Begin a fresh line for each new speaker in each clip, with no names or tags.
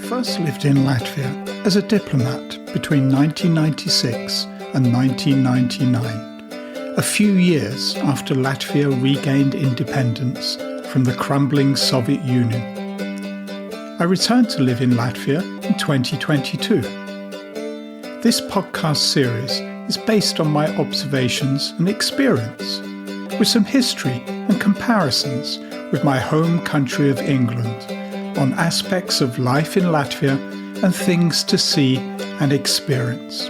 first lived in Latvia as a diplomat between 1996 and 1999, a few years after Latvia regained independence from the crumbling Soviet Union. I returned to live in Latvia in 2022. This podcast series is based on my observations and experience, with some history and comparisons with my home country of England on aspects of life in Latvia and things to see and experience.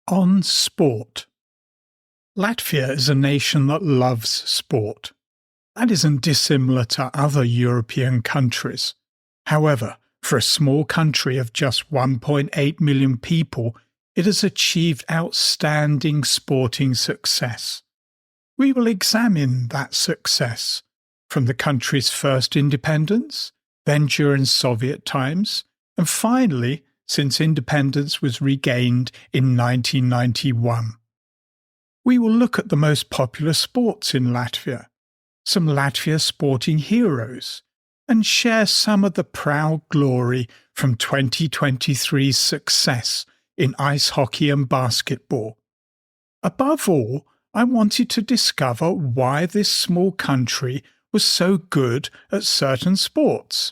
On sport. Latvia is a nation that loves sport. That isn't dissimilar to other European countries. However, for a small country of just 1.8 million people, it has achieved outstanding sporting success. We will examine that success from the country's first independence, then during Soviet times, and finally since independence was regained in 1991. We will look at the most popular sports in Latvia, some Latvia sporting heroes, and share some of the proud glory from 2023's success in ice hockey and basketball. Above all, I wanted to discover why this small country was so good at certain sports.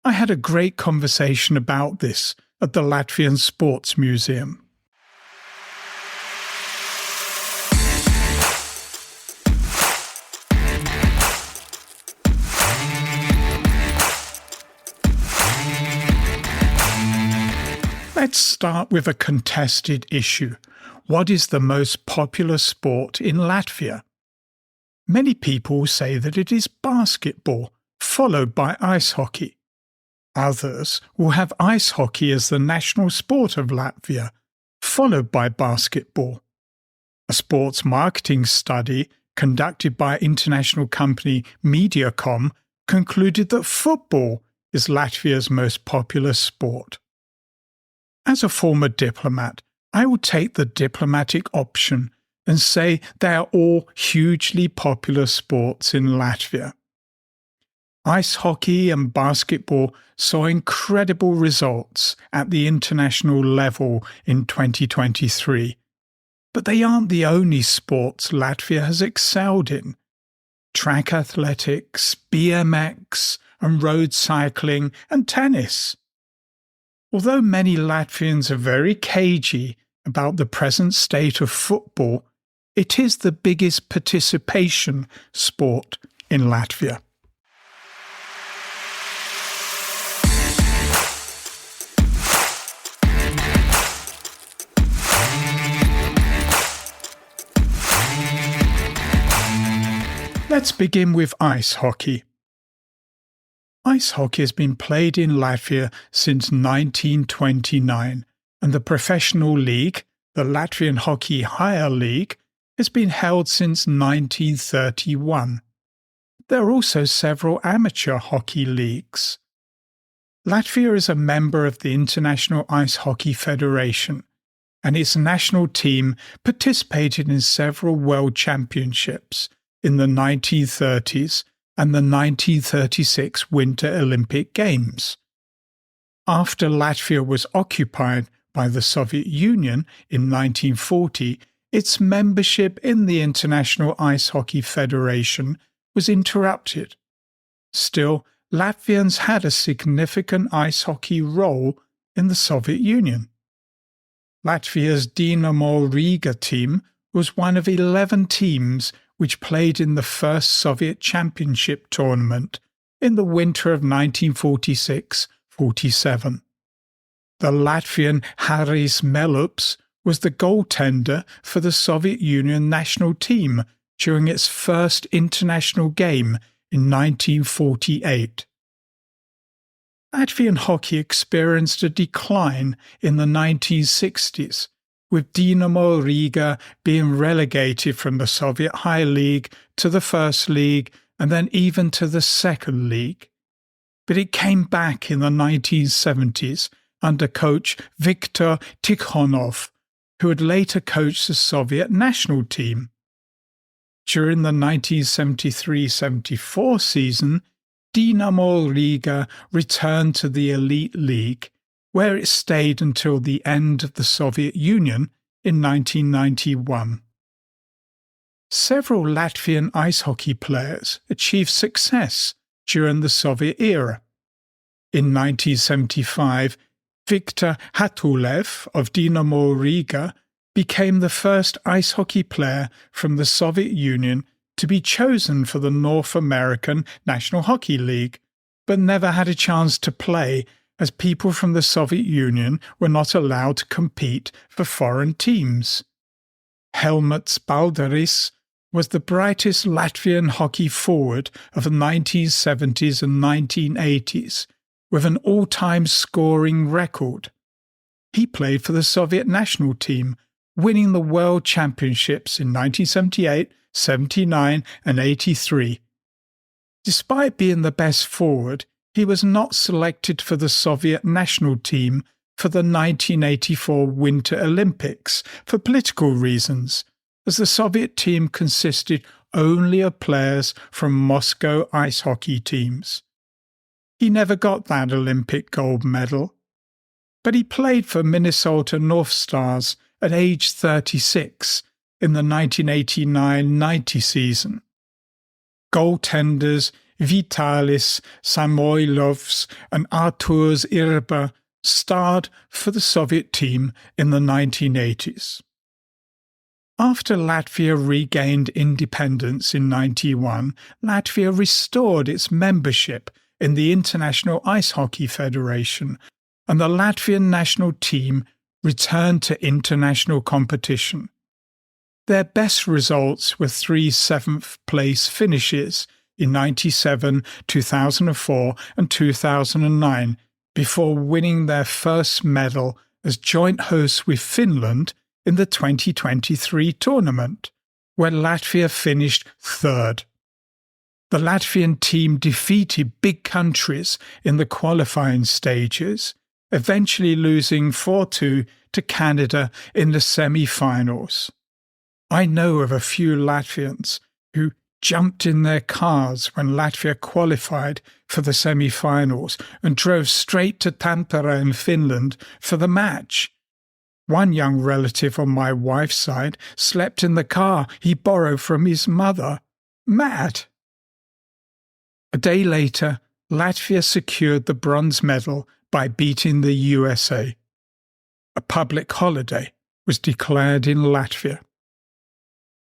I had a great conversation about this at the Latvian Sports Museum. Let's start with a contested issue. What is the most popular sport in Latvia? Many people say that it is basketball, followed by ice hockey. Others will have ice hockey as the national sport of Latvia, followed by basketball. A sports marketing study conducted by international company Mediacom concluded that football is Latvia's most popular sport. As a former diplomat, I will take the diplomatic option and say they are all hugely popular sports in Latvia. Ice hockey and basketball saw incredible results at the international level in 2023. But they aren't the only sports Latvia has excelled in. Track athletics, BMX, and road cycling and tennis. Although many Latvians are very cagey about the present state of football, it is the biggest participation sport in Latvia. Let's begin with ice hockey. Ice hockey has been played in Latvia since 1929, and the professional league, the Latvian Hockey Higher League, has been held since 1931. There are also several amateur hockey leagues. Latvia is a member of the International Ice Hockey Federation, and its national team participated in several world championships in the 1930s and the 1936 Winter Olympic Games. After Latvia was occupied by the Soviet Union in 1940, its membership in the International Ice Hockey Federation was interrupted. Still, Latvians had a significant ice hockey role in the Soviet Union. Latvia's Dinamo Riga team was one of 11 teams which played in the first Soviet Championship tournament in the winter of 1946-47. The Latvian Haris Melups was the goaltender for the Soviet Union national team during its first international game in 1948. Latvian hockey experienced a decline in the 1960s, with Dinamo Riga being relegated from the Soviet High League to the First League and then even to the Second League. But it came back in the 1970s under coach Viktor Tikhonov, who would later coach the Soviet national team. During the 1973-74 season, Dinamo Riga returned to the Elite League, where it stayed until the end of the Soviet Union in 1991. Several Latvian ice hockey players achieved success during the Soviet era. In 1975, Viktor Hatulev of Dinamo Riga became the first ice hockey player from the Soviet Union to be chosen for the North American National Hockey League, but never had a chance to play as people from the Soviet Union were not allowed to compete for foreign teams. Helmuts Balderis was the brightest Latvian hockey forward of the 1970s and 1980s, with an all-time scoring record. He played for the Soviet national team, winning the World Championships in 1978, 79 and 83. Despite being the best forward, he was not selected for the Soviet national team for the 1984 Winter Olympics for political reasons, as the Soviet team consisted only of players from Moscow ice hockey teams. He never got that Olympic gold medal, but he played for Minnesota North Stars at age 36 in the 1989-90 season. Goaltenders Vitalis Samoilovs and Arturs Irba starred for the Soviet team in the 1980s. After Latvia regained independence in 1991, Latvia restored its membership in the International Ice Hockey Federation, and the Latvian national team returned to international competition. Their best results were 3 seventh-place finishes in 1997, 2004 and 2009, before winning their first medal as joint hosts with Finland in the 2023 tournament, where Latvia finished third. The Latvian team defeated big countries in the qualifying stages, eventually losing 4-2 to Canada in the semi-finals. I know of a few Latvians who jumped in their cars when Latvia qualified for the semi-finals and drove straight to Tampere in Finland for the match. One young relative on my wife's side slept in the car he borrowed from his mother. Mad! A day later, Latvia secured the bronze medal by beating the USA. A public holiday was declared in Latvia.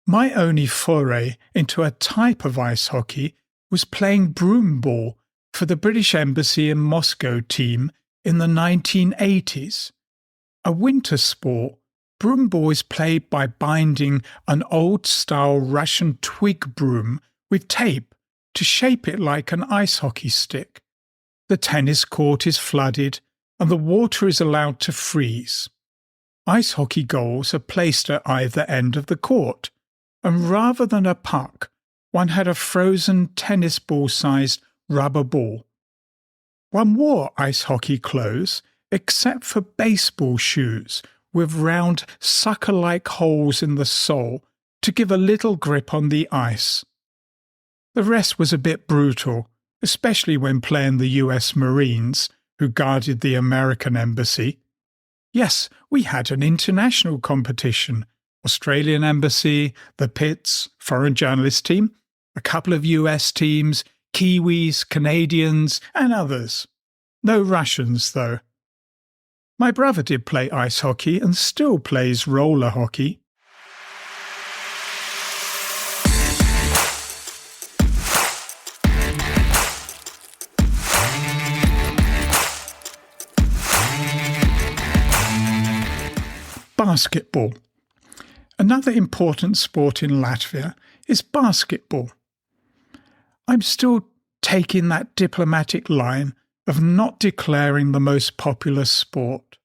My only foray into a type of ice hockey was playing broom ball for the British Embassy in Moscow team in the 1980s. A winter sport, broom ball is played by binding an old-style Russian twig broom with tape to shape it like an ice hockey stick. The tennis court is flooded and the water is allowed to freeze. Ice hockey goals are placed at either end of the court, and rather than a puck, one had a frozen tennis ball-sized rubber ball. One wore ice hockey clothes except for baseball shoes with round sucker-like holes in the sole to give a little grip on the ice. The rest was a bit brutal, especially when playing the US Marines, who guarded the American embassy. Yes, we had an international competition. Australian Embassy, the Pits, foreign journalist team, a couple of US teams, Kiwis, Canadians, and others. No Russians, though. My brother did play ice hockey and still plays roller hockey. Basketball. Another important sport in Latvia is basketball. I'm still taking that diplomatic line of not declaring the most popular sport.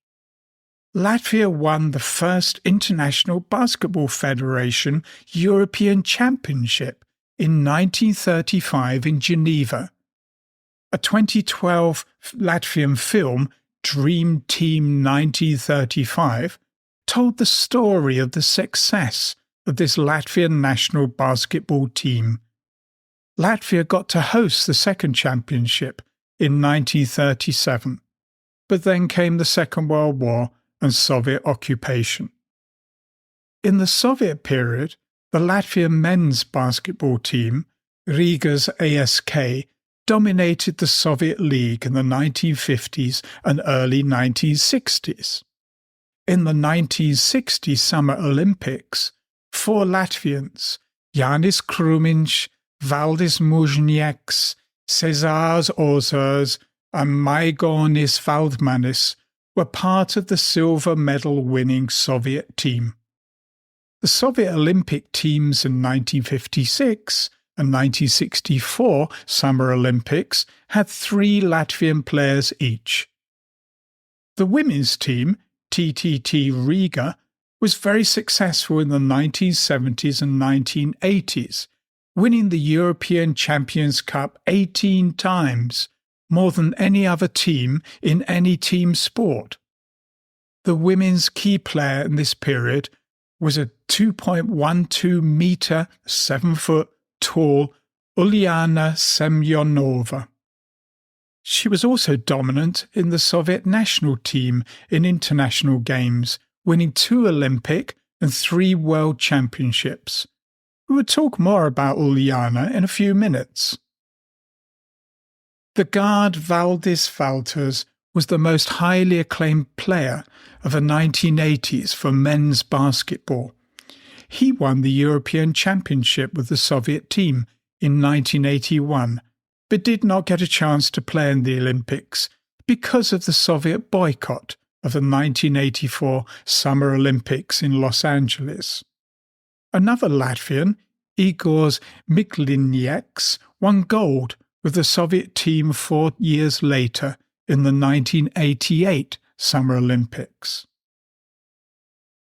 Latvia won the first International Basketball Federation European Championship in 1935 in Geneva. A 2012 Latvian film, Dream Team 1935, told the story of the success of this Latvian national basketball team. Latvia got to host the second championship in 1937, but then came the Second World War and Soviet occupation. In the Soviet period, the Latvian men's basketball team, Riga's ASK, dominated the Soviet League in the 1950s and early 1960s. In the 1960 Summer Olympics, 4 Latvians, Jānis Krūmiņš, Valdis Mužnieks, Cezārs Ozers, and Maigonis Valdmanis, were part of the silver medal-winning Soviet team. The Soviet Olympic teams in 1956 and 1964 Summer Olympics had 3 Latvian players each. The women's team, TTT Riga, was very successful in the 1970s and 1980s, winning the European Champions Cup 18 times, more than any other team in any team sport. The women's key player in this period was a 2.12 metre, 7 foot tall Uliana Semyonova. She was also dominant in the Soviet national team in international games, winning 2 Olympic and 3 World Championships. We will talk more about Uliana in a few minutes. The guard Valdis Valters was the most highly acclaimed player of the 1980s for men's basketball. He won the European Championship with the Soviet team in 1981, but did not get a chance to play in the Olympics because of the Soviet boycott of the 1984 Summer Olympics in Los Angeles. Another Latvian, Igors Miklinieks, won gold with the Soviet team 4 years later in the 1988 Summer Olympics.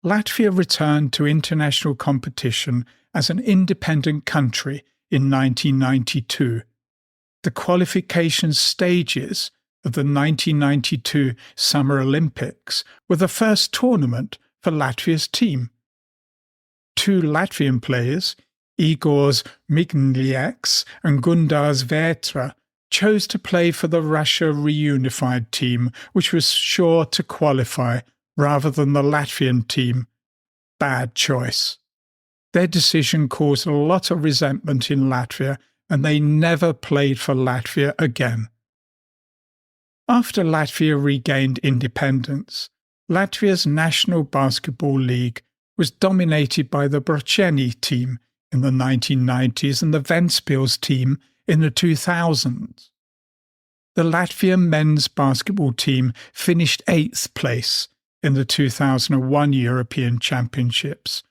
Latvia returned to international competition as an independent country in 1992. The qualification stages of the 1992 Summer Olympics were the first tournament for Latvia's team. 2 Latvian players, Igors Miklinieks and Gundars Vētra, chose to play for the Russia reunified team, which was sure to qualify, rather than the Latvian team. Bad choice. Their decision caused a lot of resentment in Latvia, and they never played for Latvia again. After Latvia regained independence, Latvia's National Basketball League was dominated by the Brocēni team in the 1990s and the Ventspils team in the 2000s. The Latvian men's basketball team finished 8th place in the 2001 European Championships,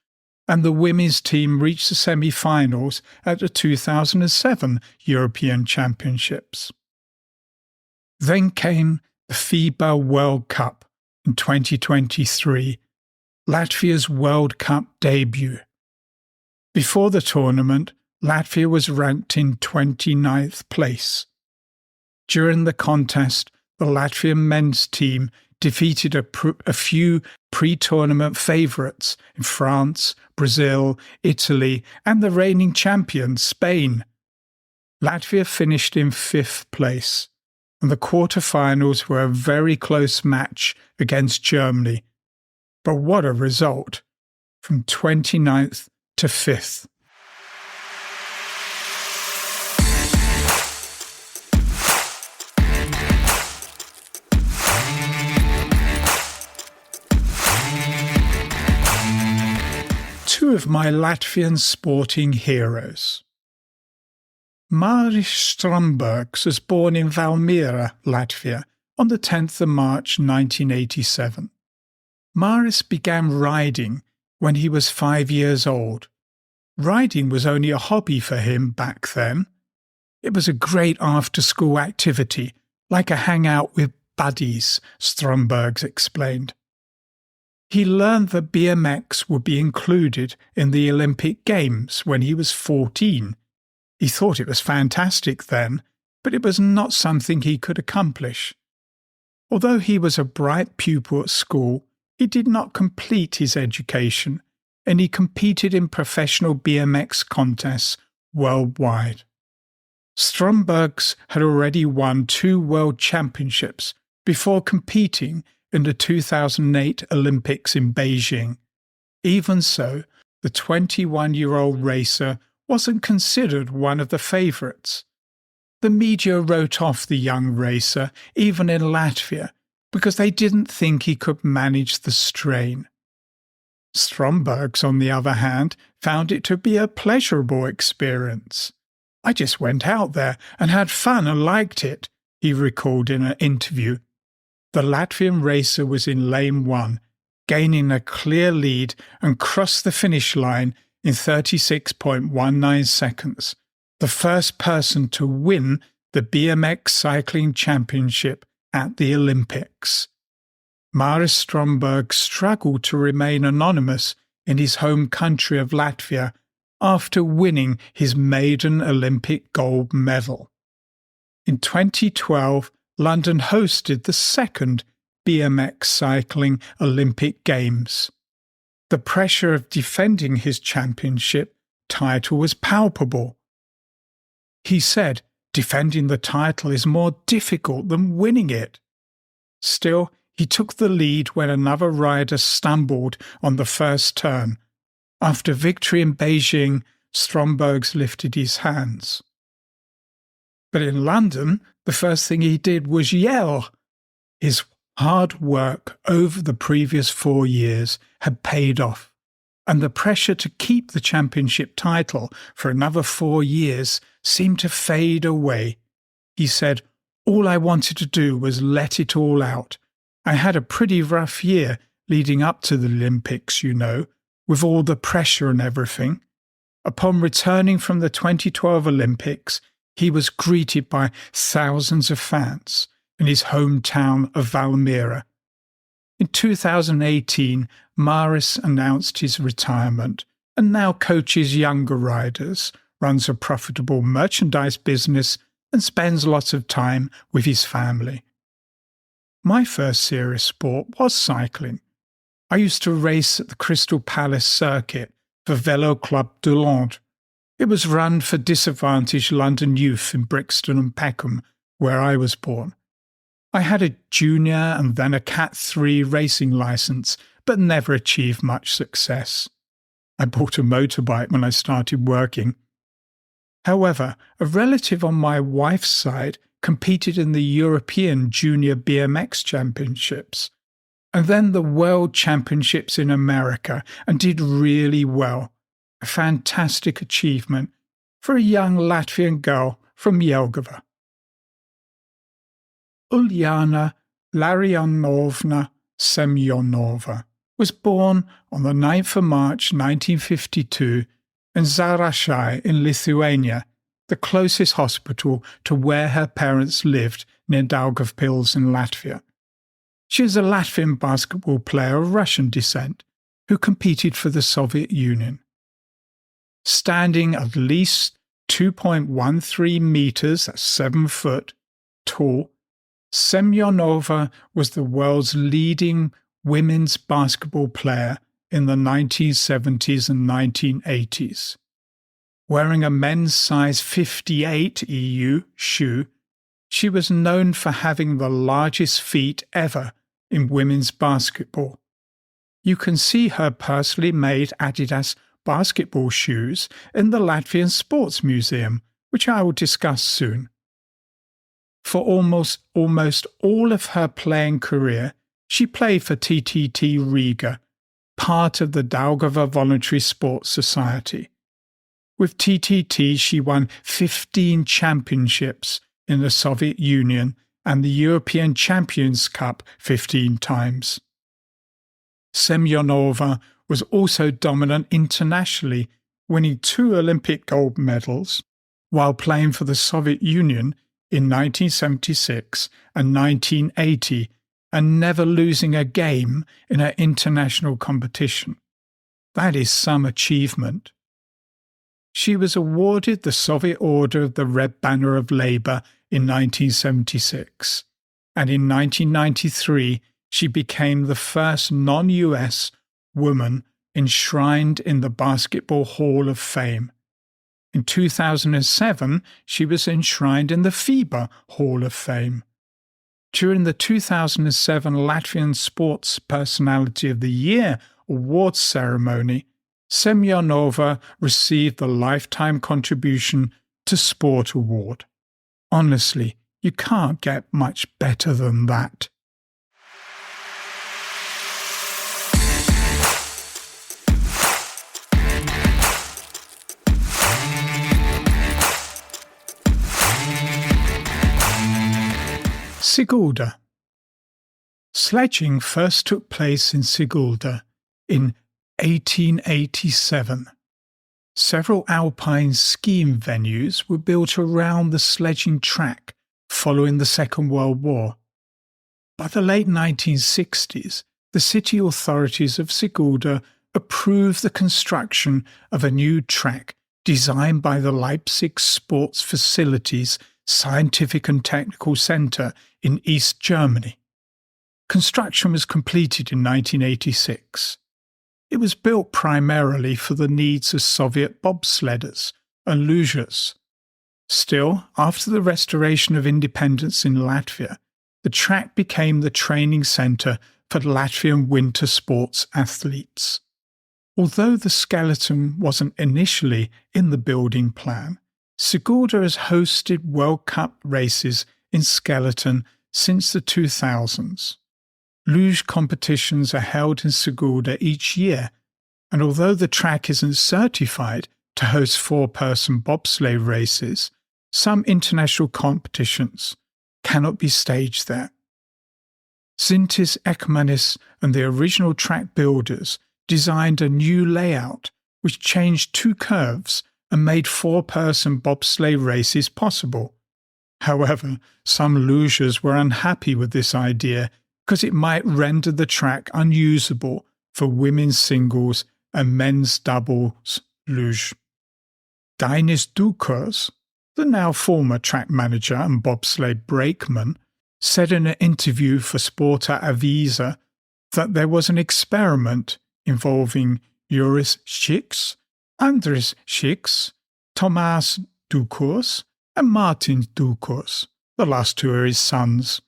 and the women's team reached the semi-finals at the 2007 European Championships. Then came the FIBA World Cup in 2023, Latvia's World Cup debut. Before the tournament, Latvia was ranked in 29th place. During the contest, the Latvian men's team defeated a few pre-tournament favourites in France, Brazil, Italy, and the reigning champion, Spain. Latvia finished in 5th place, and the quarter-finals were a very close match against Germany. But what a result! From 29th to 5th. Two of my Latvian sporting heroes. Māris Strombergs was born in Valmiera, Latvia, on the 10th of March 1987. Māris began riding when he was 5 years old. Riding was only a hobby for him back then. It was a great after-school activity, like a hangout with buddies, Strombergs explained. He learned that BMX would be included in the Olympic Games when he was 14. He thought it was fantastic then, but it was not something he could accomplish. Although he was a bright pupil at school, he did not complete his education, and he competed in professional BMX contests worldwide. Strombergs had already won 2 world championships before competing in the 2008 Olympics in Beijing. Even so, the 21-year-old racer wasn't considered one of the favourites. The media wrote off the young racer, even in Latvia, because they didn't think he could manage the strain. Strombergs, on the other hand, found it to be a pleasurable experience. "I just went out there and had fun and liked it," he recalled in an interview. The Latvian racer was in lane 1, gaining a clear lead and crossed the finish line in 36.19 seconds, the first person to win the BMX Cycling Championship at the Olympics. Maris Stromberg struggled to remain anonymous in his home country of Latvia after winning his maiden Olympic gold medal. In 2012, London hosted the second BMX Cycling Olympic Games. The pressure of defending his championship title was palpable. He said, "Defending the title is more difficult than winning it." Still, he took the lead when another rider stumbled on the first turn. After victory in Beijing, Strombergs lifted his hands. But in London, the first thing he did was yell. His hard work over the previous 4 years had paid off, and the pressure to keep the championship title for another 4 years seemed to fade away. He said, "All I wanted to do was let it all out. I had a pretty rough year leading up to the Olympics, you know, with all the pressure and everything." Upon returning from the 2012 Olympics, he was greeted by thousands of fans in his hometown of Valmiera. In 2018, Maris announced his retirement and now coaches younger riders, runs a profitable merchandise business, and spends lots of time with his family. My first serious sport was cycling. I used to race at the Crystal Palace circuit for Vélo Club de Londres. It was run for disadvantaged London youth in Brixton and Peckham, where I was born. I had a junior and then a Cat 3 racing licence, but never achieved much success. I bought a motorbike when I started working. However, a relative on my wife's side competed in the European Junior BMX Championships, and then the World Championships in America, and did really well. A fantastic achievement for a young Latvian girl from Jelgava. Uljana Larionovna Semyonova was born on the 9th of March 1952 in Zarashai in Lithuania, the closest hospital to where her parents lived near Daugavpils in Latvia. She is a Latvian basketball player of Russian descent who competed for the Soviet Union. Standing at least 2.13 meters, that's 7 foot, tall, Semyonova was the world's leading women's basketball player in the 1970s and 1980s. Wearing a men's size 58 EU shoe, she was known for having the largest feet ever in women's basketball. You can see her personally made Adidas basketball shoes in the Latvian Sports Museum, which I will discuss soon. For almost all of her playing career, she played for TTT Riga, part of the Daugava Voluntary Sports Society. With TTT, she won 15 championships in the Soviet Union and the European Champions Cup 15 times. Semyonova was also dominant internationally, winning 2 Olympic gold medals while playing for the Soviet Union in 1976 and 1980, and never losing a game in an international competition. That is some achievement. She was awarded the Soviet Order of the Red Banner of Labour in 1976, and in 1993 she became the first non-US woman enshrined in the Basketball Hall of Fame. In 2007, she was enshrined in the FIBA Hall of Fame. During the 2007 Latvian Sports Personality of the Year awards ceremony, Semyonova received the Lifetime Contribution to Sport Award. Honestly, you can't get much better than that. Sigulda. Sledging first took place in Sigulda in 1887. Several alpine skiing venues were built around the sledging track following the Second World War. By the late 1960s, the city authorities of Sigulda approved the construction of a new track designed by the Leipzig Sports Facilities Scientific and Technical Centre in East Germany. Construction was completed in 1986. It was built primarily for the needs of Soviet bobsledders and lugers. Still, after the restoration of independence in Latvia, the track became the training centre for Latvian winter sports athletes. Although the skeleton wasn't initially in the building plan, Sigulda has hosted World Cup races in skeleton since the 2000s. Luge competitions are held in Sigulda each year, and although the track isn't certified to host four-person bobsleigh races, some international competitions cannot be staged there. Zintis Ekmanis and the original track builders designed a new layout which changed two curves and made four-person bobsleigh races possible. However, some lugers were unhappy with this idea because it might render the track unusable for women's singles and men's doubles luge. Dainis Dukurs, the now former track manager and bobsleigh brakeman, said in an interview for Sporta Avisa that there was an experiment involving Juris Šiks, Andris Šiks, Tomas Dukurs, and Martin Dukurs, the last two are his sons,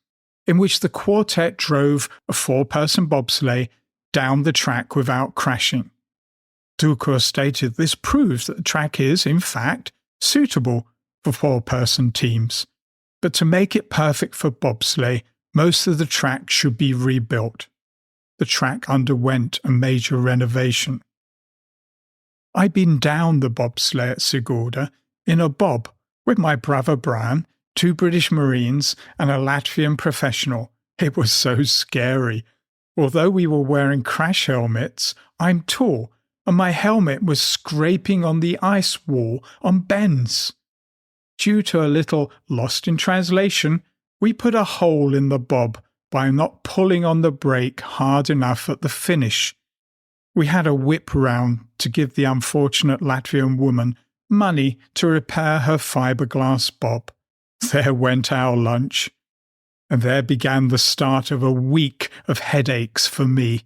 in which the quartet drove a four-person bobsleigh down the track without crashing. Dukurs stated this proves that the track is, in fact, suitable for four-person teams, but to make it perfect for bobsleigh, most of the track should be rebuilt. The track underwent a major renovation. I'd been down the bobsleigh at Sigulda in a bob with my brother Brian, two British Marines and a Latvian professional. It was so scary. Although we were wearing crash helmets, I'm tall, and my helmet was scraping on the ice wall on bends. Due to a little lost in translation, we put a hole in the bob by not pulling on the brake hard enough at the finish. We had a whip round to give the unfortunate Latvian woman money to repair her fiberglass bob. There went our lunch. And there began the start of a week of headaches for me.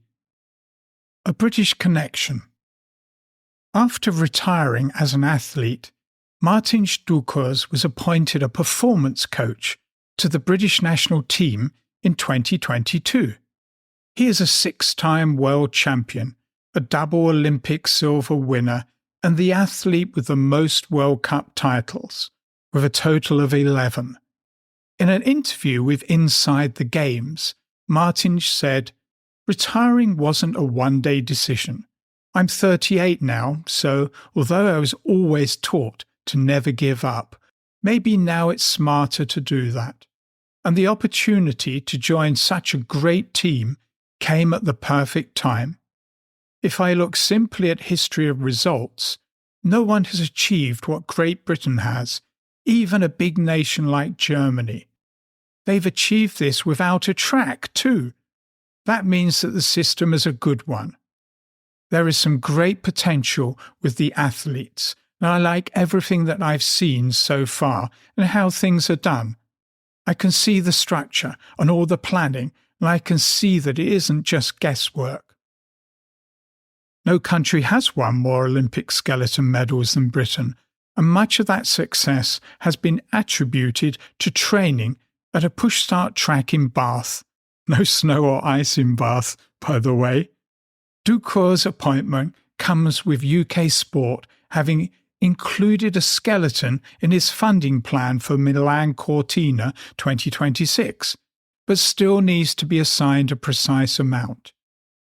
A British connection. After retiring as an athlete, Martin Dukurs was appointed a performance coach to the British national team in 2022. He is a six-time world champion, a double Olympic silver winner, and the athlete with the most World Cup titles, with a total of 11. In an interview with Inside the Games, Martin said, "Retiring wasn't a one-day decision. I'm 38 now, so although I was always taught to never give up, maybe now it's smarter to do that. And the opportunity to join such a great team came at the perfect time. If I look simply at history of results, no one has achieved what Great Britain has, even a big nation like Germany. They've achieved this without a track, too. That means that the system is a good one. There is some great potential with the athletes, and I like everything that I've seen so far and how things are done. I can see the structure and all the planning, and I can see that it isn't just guesswork." No country has won more Olympic skeleton medals than Britain, and much of that success has been attributed to training at a push-start track in Bath. No snow or ice in Bath, by the way. Ducour's appointment comes with UK Sport having included a skeleton in his funding plan for Milan Cortina 2026, but still needs to be assigned a precise amount.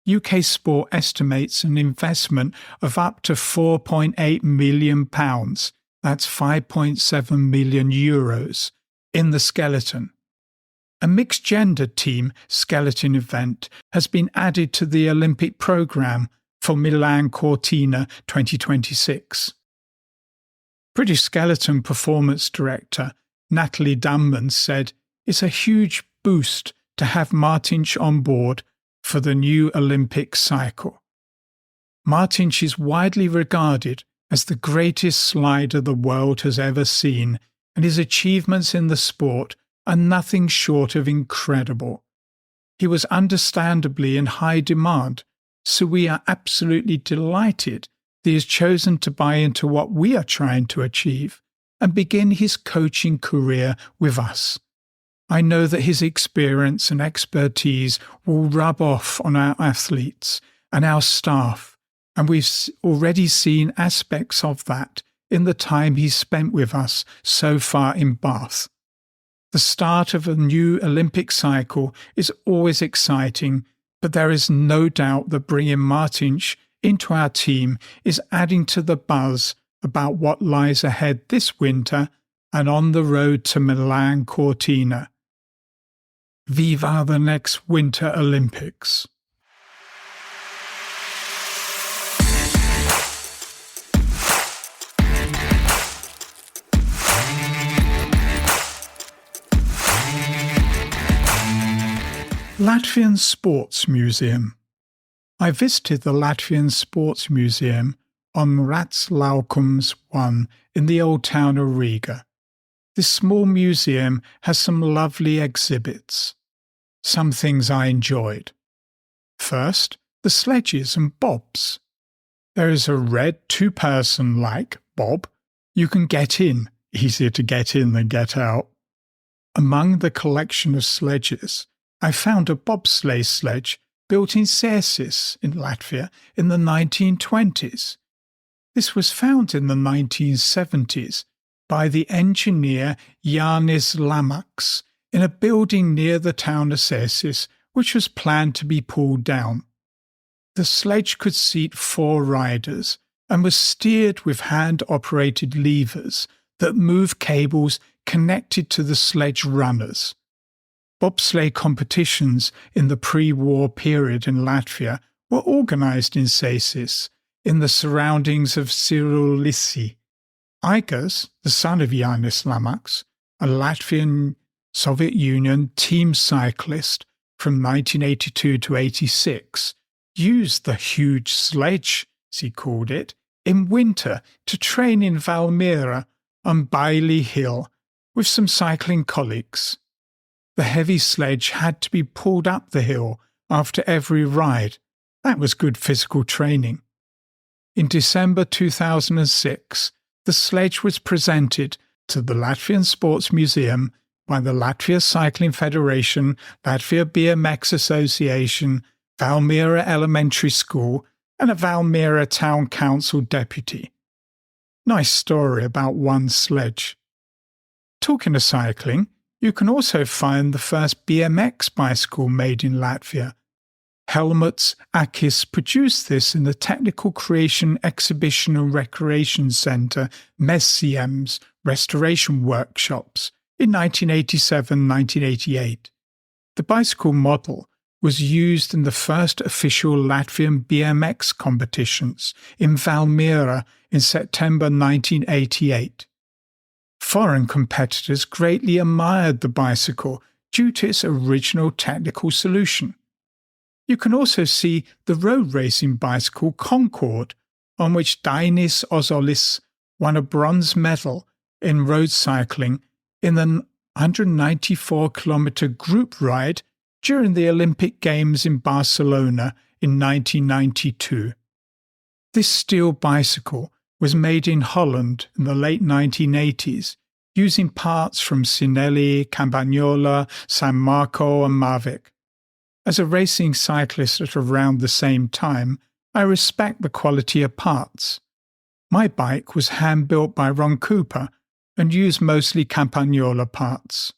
UK Sport estimates an investment of up to £4.8 million, that's €5.7 million, in the skeleton. A mixed-gender team skeleton event has been added to the Olympic programme for Milan Cortina 2026. British Skeleton Performance Director Natalie Dunman said, "It's a huge boost to have Martinch on board for the new Olympic cycle." Martinch is widely regarded as the greatest slider the world has ever seen, and his achievements in the sport are nothing short of incredible. He was understandably in high demand, so we are absolutely delighted that he has chosen to buy into what we are trying to achieve and begin his coaching career with us. I know that his experience and expertise will rub off on our athletes and our staff, and we've already seen aspects of that in the time he's spent with us so far in Bath. The start of a new Olympic cycle is always exciting, but there is no doubt that bringing Martinch into our team is adding to the buzz about what lies ahead this winter and on the road to Milan Cortina. Viva the next Winter Olympics! Latvian Sports Museum. I visited the Latvian Sports Museum on Rats Laukums 1 in the old town of Riga. This small museum has some lovely exhibits. Some things I enjoyed. First, the sledges and bobs. There is a red two-person-like bob. You can get in, easier to get in than get out. Among the collection of sledges, I found a bobsleigh sledge built in Cēsis in Latvia in the 1920s. This was found in the 1970s by the engineer Jānis Lamaks in a building near the town of Cēsis, which was planned to be pulled down. The sledge could seat 4 riders and was steered with hand-operated levers that moved cables connected to the sledge runners. Bobsleigh competitions in the pre-war period in Latvia were organised in Cēsis, in the surroundings of Cirulissi. Igors, the son of Jānis Lamaks, a Latvian Soviet Union team cyclist from 1982 to 86, used the huge sledge, as he called it, in winter to train in Valmiera on Bailey Hill with some cycling colleagues. The heavy sledge had to be pulled up the hill after every ride. That was good physical training. In December 2006, the sledge was presented to the Latvian Sports Museum by the Latvia Cycling Federation, Latvia BMX Association, Valmiera Elementary School, and a Valmiera Town Council deputy. Nice story about one sledge. Talking of cycling, you can also find the first BMX bicycle made in Latvia. Helmuts Akis produced this in the Technical Creation Exhibition and Recreation Centre Mesziem's restoration workshops in 1987-1988. The bicycle model was used in the first official Latvian BMX competitions in Valmiera in September 1988. Foreign competitors greatly admired the bicycle due to its original technical solution. You can also see the road racing bicycle Concorde, on which Dainis Ozolis won a bronze medal in road cycling in the 194-kilometre group ride during the Olympic Games in Barcelona in 1992. This steel bicycle was made in Holland in the late 1980s, using parts from Sinelli, Campagnola, San Marco and Mavic. As a racing cyclist at around the same time, I respect the quality of parts. My bike was hand-built by Ron Cooper and used mostly Campagnola parts.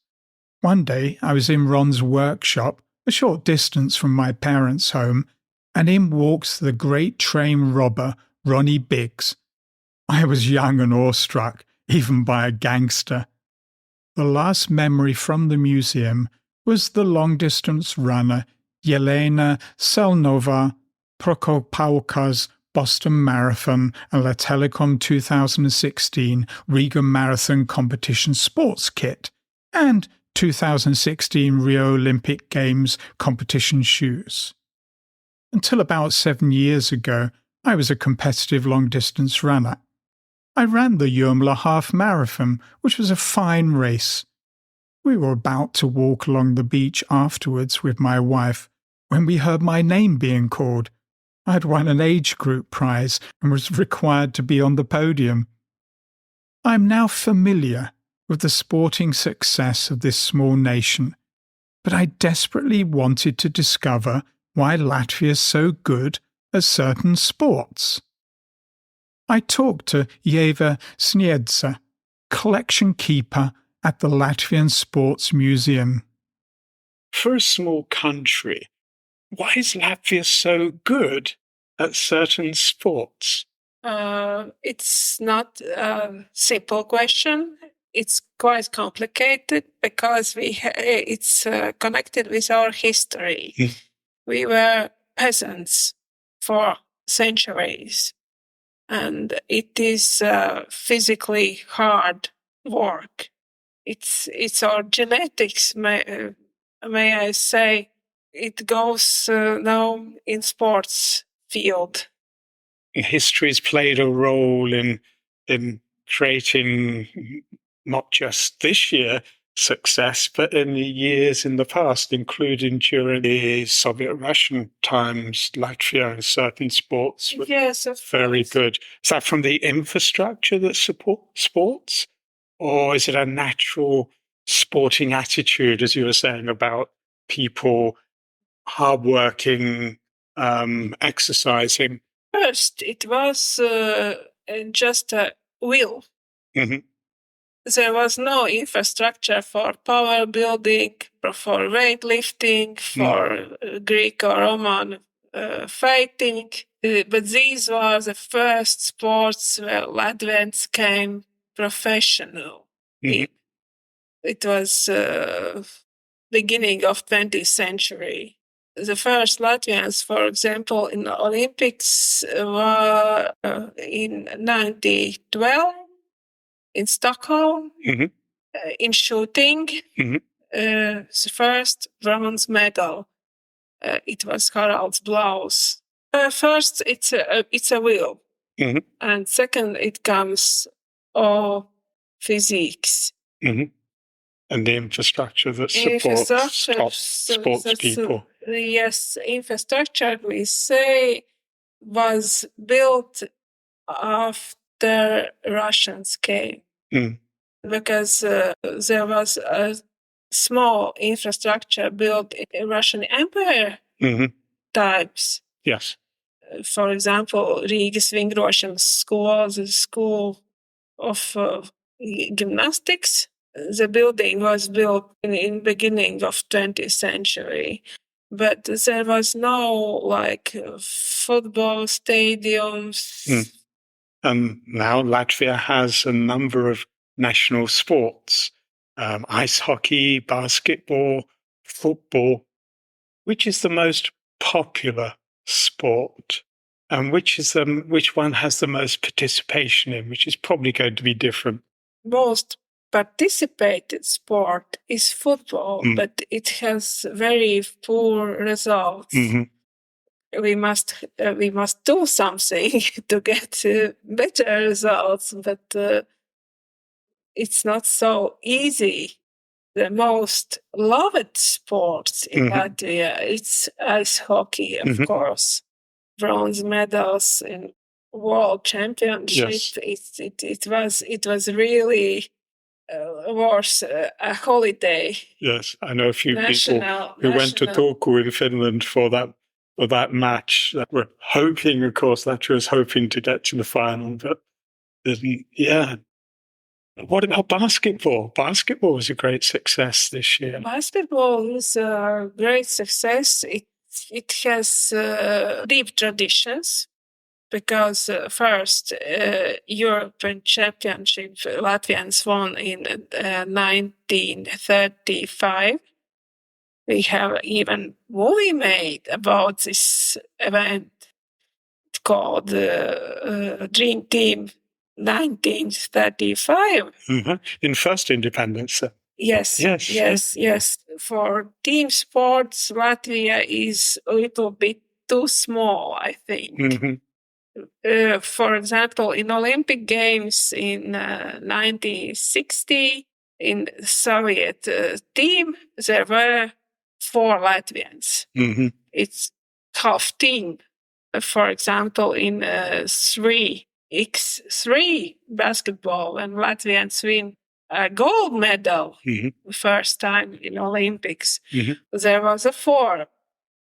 One day I was in Ron's workshop, a short distance from my parents' home, and in walks the great train robber, Ronnie Biggs. I was young and awestruck, even by a gangster. The last memory from the museum was the long-distance runner Yelena Selnova Prokopowka's Boston Marathon and La Telecom 2016 Riga Marathon competition sports kit, and 2016 Rio Olympic Games competition shoes. Until about 7 years ago, I was a competitive long-distance runner. I ran the Jomla Half Marathon, which was a fine race. We were about to walk along the beach afterwards with my wife when we heard my name being called. I had won an age group prize and was required to be on the podium. I am now familiar with the sporting success of this small nation, but I desperately wanted to discover why Latvia is so good at certain sports. I talked to Ieva Sniedze, collection keeper at the Latvian Sports Museum.
For a small country, why is Latvia so good at certain sports?
It's not a simple question. It's quite complicated because it's connected with our history. We were peasants for centuries, and it is physically hard work. It's our genetics, may I say. It goes now in sports field.
History's played a role in creating not just this year success, but in the years in the past, including during the Soviet Russian times, Latvia in certain sports were very good. Is that from the infrastructure that supports sports? Or is it a natural sporting attitude, as you were saying, about people hardworking, exercising?
First, it was just a will.
Mm-hmm.
There was no infrastructure for power building, for weightlifting, for Greek or Roman fighting. But these were the first sports where Latvians came professional.
Mm-hmm.
It was beginning of 20th century. The first Latvians, for example, in the Olympics were in 1912 in Stockholm, in shooting. The first bronze medal. It was Harald's blows. First, it's a will, and second, it comes all physics.
And the infrastructure that supports sports people.
Yes, infrastructure, we say, was built after Russians came. Because there was a small infrastructure built in Russian Empire types.
Yes.
For example, Riga's Vingrošanas school, the school of gymnastics. The building was built in beginning of 20th century, but there was no football stadiums.
Now Latvia has a number of national sports, ice hockey, basketball, football. Which is the most popular sport? And which one has the most participation in, which is probably going to be different?
Most participated sport is football, but it has very poor results. We must do something to get better results, but it's not so easy. The most loved sports in Latvia, it's ice hockey, of course. Bronze medals in World Championship.
Yes.
It was really was a holiday.
Yes, I know a few people
National,
who went to
national.
Turku in Finland for that match that were hoping, of course, Latvia was hoping to get to the final, but didn't. Yeah. What about basketball? Basketball was a great success this year.
Basketball is a great success. It has deep traditions because first European Championship Latvians won in 1935. We have even movie made about this event called Dream Team 1935.
In first independence.
Yes,
Yes.
yes. For team sports, Latvia is a little bit too small, I think.
Mhm.
For example, in Olympic Games in 1960, in Soviet team, there were 4 Latvians.
Mhm.
It's half team. For example, in 3x3 basketball, when Latvians win a gold medal,
Mhm.
first time in Olympics,
Mhm.
there was a 4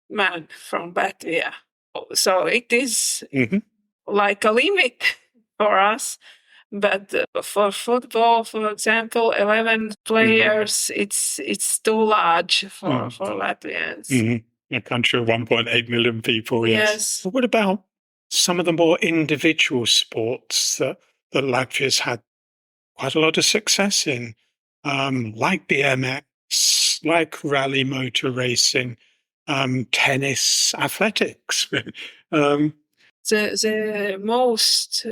man from Latvia. So it is
Mhm.
like a limit for us. But for football, for example, 11 players, it's too large for Latvians.
Mhm. A country of 1.8 million people, yes.
Yes.
What about some of the more individual sports that Latvia's had quite a lot of success in, like BMX, like rally motor racing, tennis, athletics? um,
The most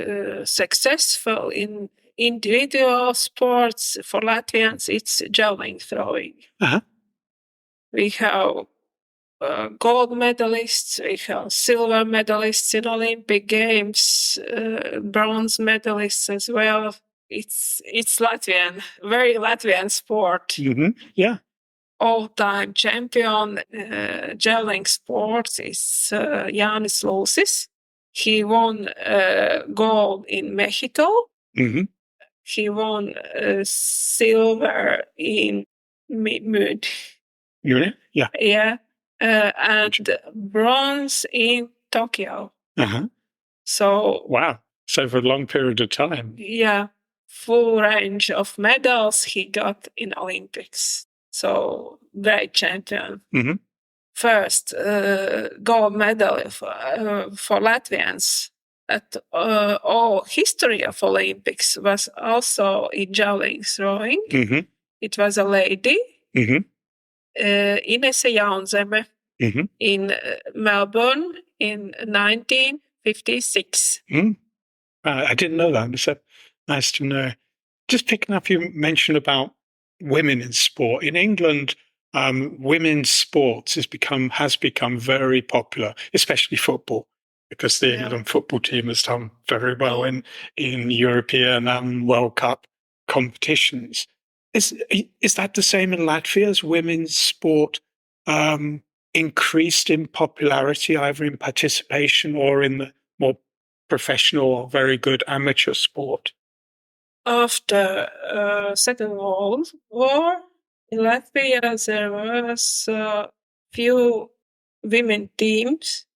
successful in individual sports for Latvians, it's javelin throwing.
uh-huh.
We have gold medalists, we have silver medalists in Olympic Games, bronze medalists as well. It's Latvian, very Latvian sport.
Mm-hmm. Yeah.
All-time champion javelin sports is Jānis Lūsis. He won gold in Mexico.
Mm-hmm.
He won silver in Mud.
Yeah.
Yeah. And bronze in Tokyo.
Uh-huh.
So,
wow. So for a long period of time.
Yeah, full range of medals he got in Olympics. So, great champion.
Mm-hmm.
First gold medal for Latvians at all history of Olympics was also in javelin throwing.
Mm-hmm.
It was a lady,
Mm-hmm.
Inese Jaunzeme,
Mm-hmm.
in Melbourne in 1956.
I didn't know that. It's nice to know. Just picking up, you mentioned about women in sport. In England, women's sports has become very popular, especially football, because the England football team has done very well in European and World Cup competitions. Is that the same in Latvia? As women's sport increased in popularity, either in participation or in the more professional or very good amateur sport?
After Second World War, in Latvia there was few women teams,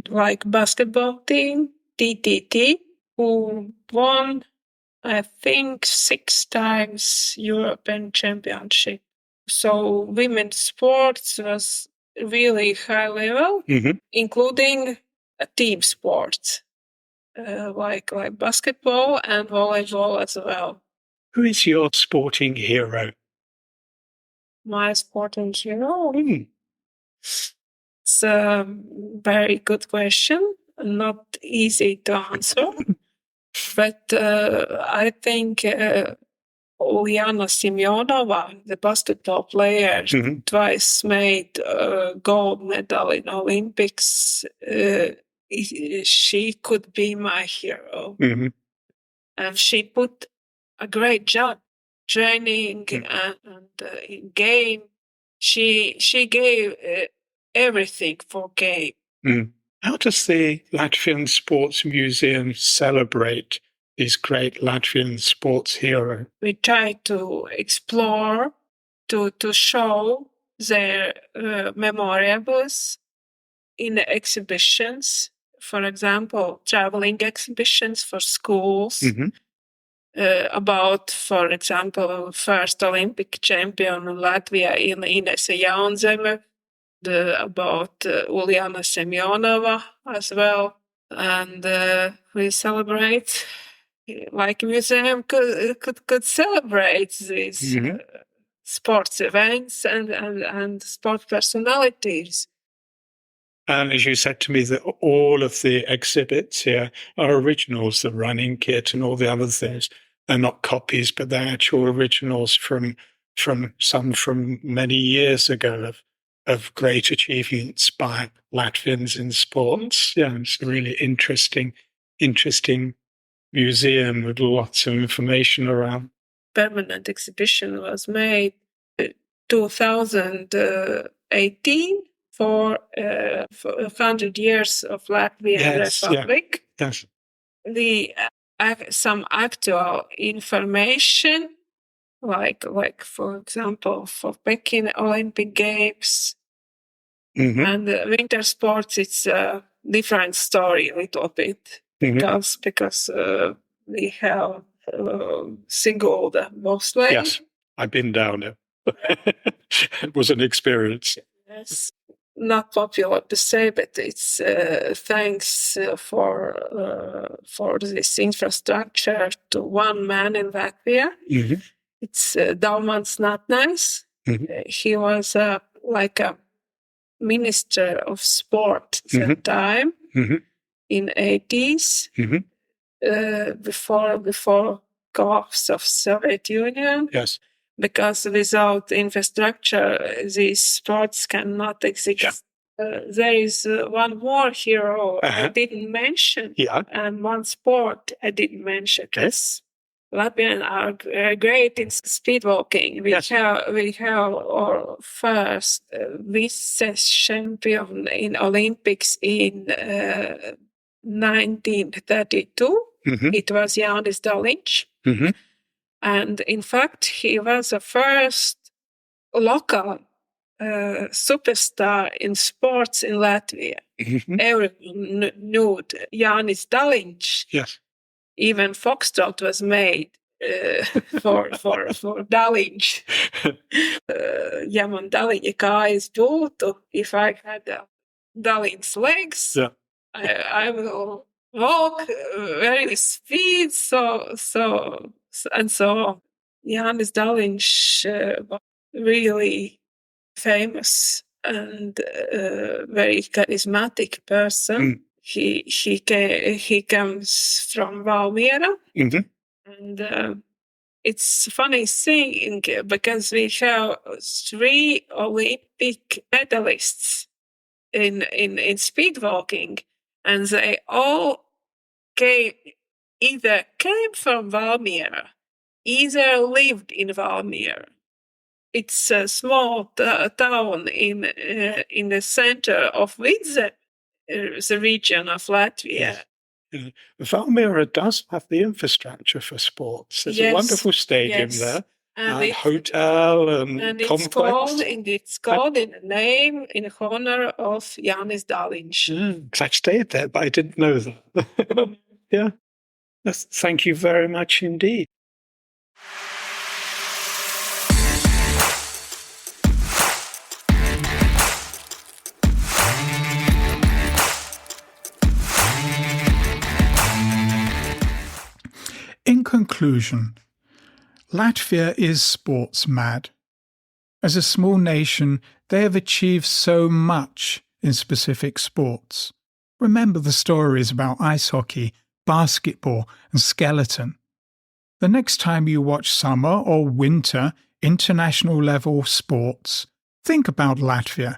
like basketball team, TTT, who won, I think, 6 times European Championship. So women's sports was really high level, including team sports. Like basketball and volleyball as well.
Who is your sporting hero?
My sporting hero? It's a very good question. Not easy to answer. But I think Uljana Simjonova, the basketball player, twice made a gold medal in Olympics. She could be my hero. And she put a great job training and in game. She gave everything for game.
How does the Latvian Sports Museum celebrate these great Latvian sports heroes?
We try to explore, to show their memorables in the exhibitions. For example, traveling exhibitions for schools. About, for example, first Olympic champion Latvia Ines Jaunzeme, about Uljana Semjonova as well. And we celebrate, like museum could celebrate these sports events and sport personalities.
And as you said to me, that all of the exhibits here are originals, the running kit and all the other things. They're not copies, but they're actual originals from many years ago of great achievements by Latvians in sports. Yeah, it's a really interesting museum with lots of information around.
Permanent exhibition was made 2018 for 100 years of Latvian Republic.
Yes.
Some actual information, like for example, for Peking Olympic Games and winter sports, it's a different story a little bit because we have Sigurd mostly.
Yes, I've been down there. It was an experience.
Yes. Not popular to say, but it's thanks for this infrastructure to one man in Latvia. It's Daumans Natnais. He was like a minister of sport at that time in 80s before collapse of Soviet Union.
Yes.
Because without infrastructure, these sports cannot exist. There is one more hero I didn't mention, and one sport I didn't mention.
Yes.
Latvians are great in speed walking. We have our first vice champion in Olympics in 1932. It was Jānis Daliņš. And in fact, he was the first local superstar in sports in Latvia. Everyone knew Jānis Daliņš.
Yes.
Even Foxtrot was made for Daliņš. Ja man Daliņa kājas būtu, if I had Daliņ's legs, I will walk very speed, so Jānis Daliņš was really famous and very charismatic person. He comes from Valmiera, and it's a funny thing because we have 3 Olympic medalists in speed walking, and they all either came from Valmiera, either lived in Valmiera. It's a small town in the center of Vidze, the region of Latvia.
Yes. Valmiera does have the infrastructure for sports. There's a wonderful stadium there, and hotel and complex.
It's called in the name, in honor of Jānis Daliņš.
I stayed there, but I didn't know that. Yeah. Thank you very much indeed.
In conclusion, Latvia is sports mad. As a small nation, they have achieved so much in specific sports. Remember the stories about ice hockey, basketball and skeleton. The next time you watch summer or winter international level sports, think about Latvia.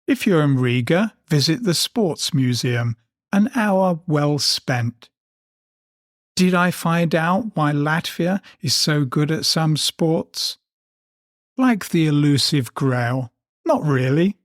If you're in Riga, visit the Sports Museum, an hour well spent. Did I find out why Latvia is so good at some sports? Like the elusive grail, not really.